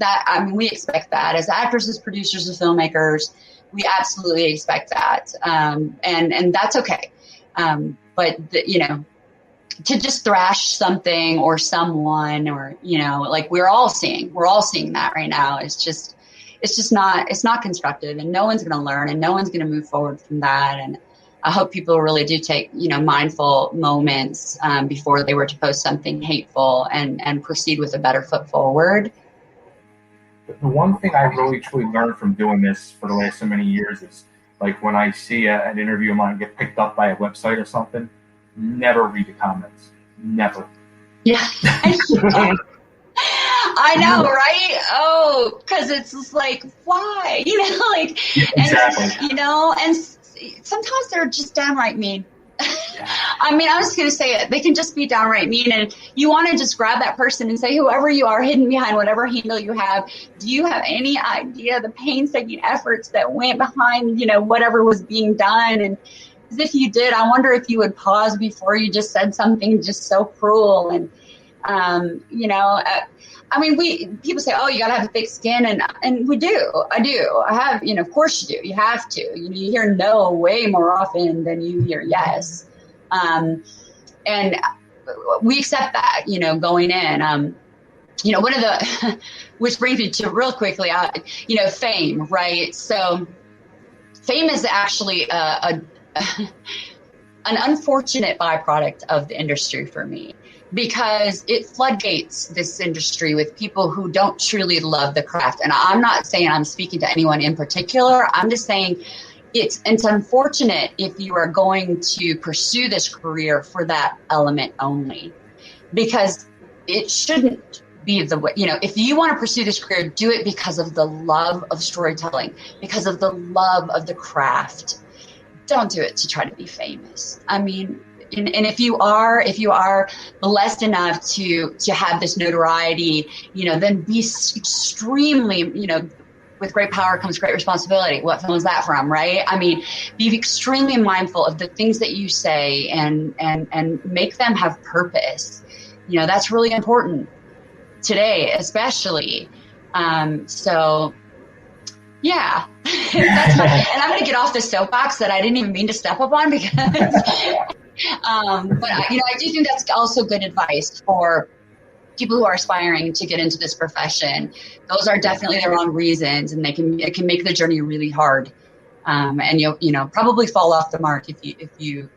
We expect that as actors, as producers, as filmmakers, we absolutely expect that. And that's okay. But you know, to just thrash something or someone, or, you know, like we're all seeing that right now. It's not constructive, and no one's going to learn, and no one's going to move forward from that. And I hope people really do take, you know, mindful moments before they were to post something hateful, and proceed with a better foot forward. The one thing I really truly learned from doing this for the last so many years is, like, when I see an interview of mine get picked up by a website or something, never read the comments. Never. Yeah. I know, right? Oh, because it's just like, why? You know, like, yeah, exactly. And, you know, and sometimes they're just downright mean. I mean, I was going to say it. They can just be downright mean, and you want to just grab that person and say, whoever you are, hidden behind whatever handle you have, do you have any idea the painstaking efforts that went behind, you know, whatever was being done? And as if you did, I wonder if you would pause before you just said something just so cruel. And, you know, I mean, people say, oh, you got to have a thick skin. And we do. I have, you know, of course you do. You have to. You know, you hear no way more often than you hear yes. And we accept that, you know, going in. You know, one of the, which brings me to real quickly, you know, fame, right? So fame is actually an unfortunate byproduct of the industry for me, because it floodgates this industry with people who don't truly love the craft. And I'm not saying I'm speaking to anyone in particular. I'm just saying it's unfortunate if you are going to pursue this career for that element only, because it shouldn't be the way. You know, if you want to pursue this career, do it because of the love of storytelling, because of the love of the craft. Don't do it to try to be famous. I mean, and if you are blessed enough to have this notoriety, you know, then be extremely, you know, with great power comes great responsibility. What film is that from, right? I mean, be extremely mindful of the things that you say, and make them have purpose. You know, that's really important today, especially. So yeah, and I'm going to get off the soapbox that I didn't even mean to step up on, because, but you know, I do think that's also good advice for people who are aspiring to get into this profession. Those are definitely the wrong reasons, and it can make the journey really hard. And you know, probably fall off the mark if you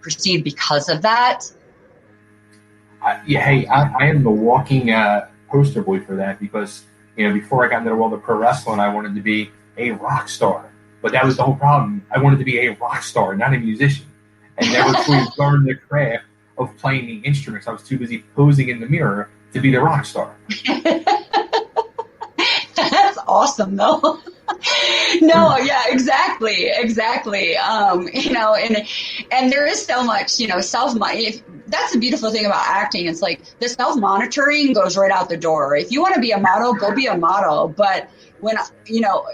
proceed because of that. Hey, I am the walking poster boy for that, because, you know, before I got into the world of pro wrestling, I wanted to be a rock star. But that was the whole problem. I wanted to be a rock star, not a musician, and never truly learned the craft of playing the instruments. I was too busy posing in the mirror to be the rock star. That's awesome, though. No, yeah, exactly. You know, and there is so much, you know, that's the beautiful thing about acting. It's like the self-monitoring goes right out the door. If you want to be a model, go be a model. But when, you know,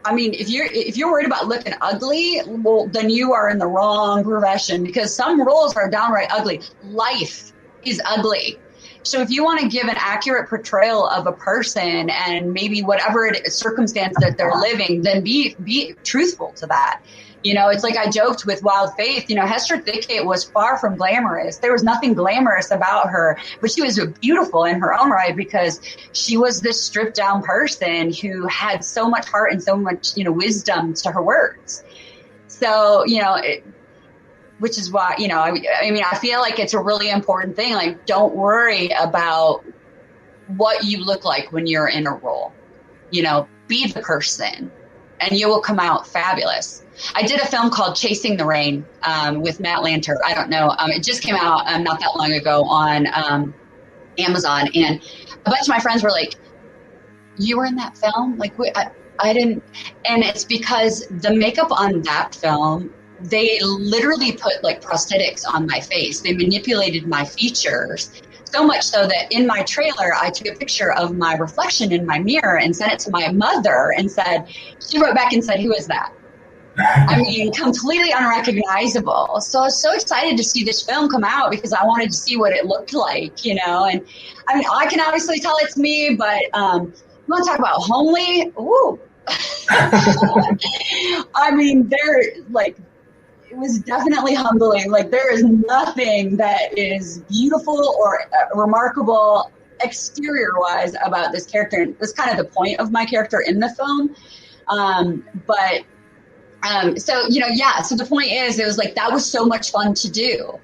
I mean, if you're worried about looking ugly, well, then you are in the wrong profession, because some roles are downright ugly. Life is ugly. So if you want to give an accurate portrayal of a person and maybe whatever circumstance that they're living, then be truthful to that. You know, it's like I joked with Wild Faith, you know, Hester Thickett was far from glamorous. There was nothing glamorous about her, but she was beautiful in her own right, because she was this stripped down person who had so much heart and so much, you know, wisdom to her words. So, you know, which is why, you know, I mean, I feel like it's a really important thing. Like, don't worry about what you look like when you're in a role. You know, be the person, and you will come out fabulous. I did a film called Chasing the Rain with Matt Lanter. I don't know. It just came out not that long ago on Amazon. And a bunch of my friends were like, you were in that film? Like, I didn't. And it's because the makeup on that film, they literally put like prosthetics on my face. They manipulated my features so much so that in my trailer, I took a picture of my reflection in my mirror and sent it to my mother and said, she wrote back and said, who is that? I mean, completely unrecognizable. So I was so excited to see this film come out, because I wanted to see what it looked like, you know. And I mean, I can obviously tell it's me, but you want to talk about homely? Ooh. I mean, they're like, it was definitely humbling. Like, there is nothing that is beautiful or remarkable exterior-wise about this character. And that's kind of the point of my character in the film. So the point is, it was like, that was so much fun to do.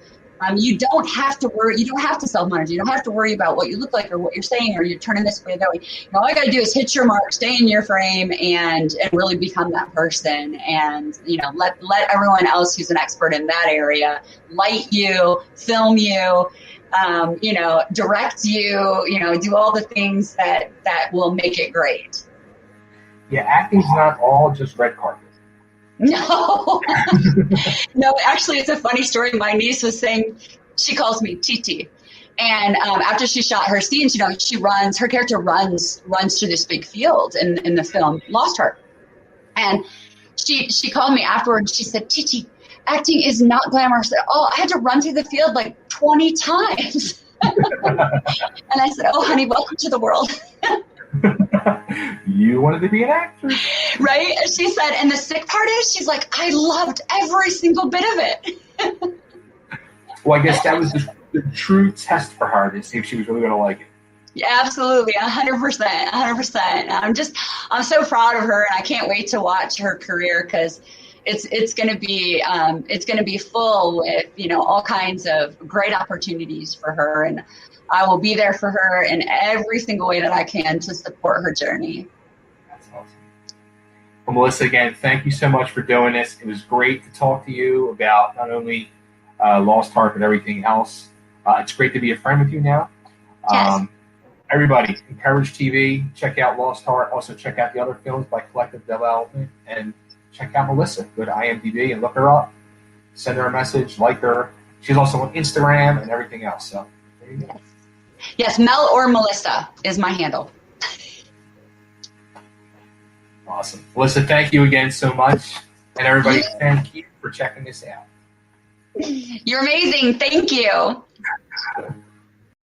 You don't have to worry. You don't have to self-monitor. You don't have to worry about what you look like or what you're saying, or you're turning this way or that way. All I got to do is hit your mark, stay in your frame, and really become that person. And, let everyone else who's an expert in that area light you, film you, direct you, do all the things that will make it great. Yeah, acting's not all just red carpet. No, no, actually, it's a funny story. My niece was saying, she calls me Titi. And after she shot her scenes, her character runs through this big field in the film Lost Heart. And she called me afterwards. She said, Titi, acting is not glamorous at all. I had to run through the field like 20 times. And I said, oh, honey, welcome to the world. You wanted to be an actress. Right? She said, and the sick part is, she's like, I loved every single bit of it. Well, I guess that was the true test for her to see if she was really going to like it. Yeah, absolutely. 100%. I'm so proud of her, and I can't wait to watch her career, because it's going to be full with, all kinds of great opportunities for her. And I will be there for her in every single way that I can to support her journey. That's awesome. Well, Melissa, again, thank you so much for doing this. It was great to talk to you about not only Lost Heart, but everything else. It's great to be a friend with you now. Yes. Everybody, Encourage TV, check out Lost Heart. Also, check out the other films by Collective Development, and check out Melissa. Go to IMDb and look her up. Send her a message, like her. She's also on Instagram and everything else. So there you go. Yes, Mel or Melissa is my handle. Awesome. Melissa, thank you again so much. And everybody, thank you for checking this out. You're amazing. Thank you.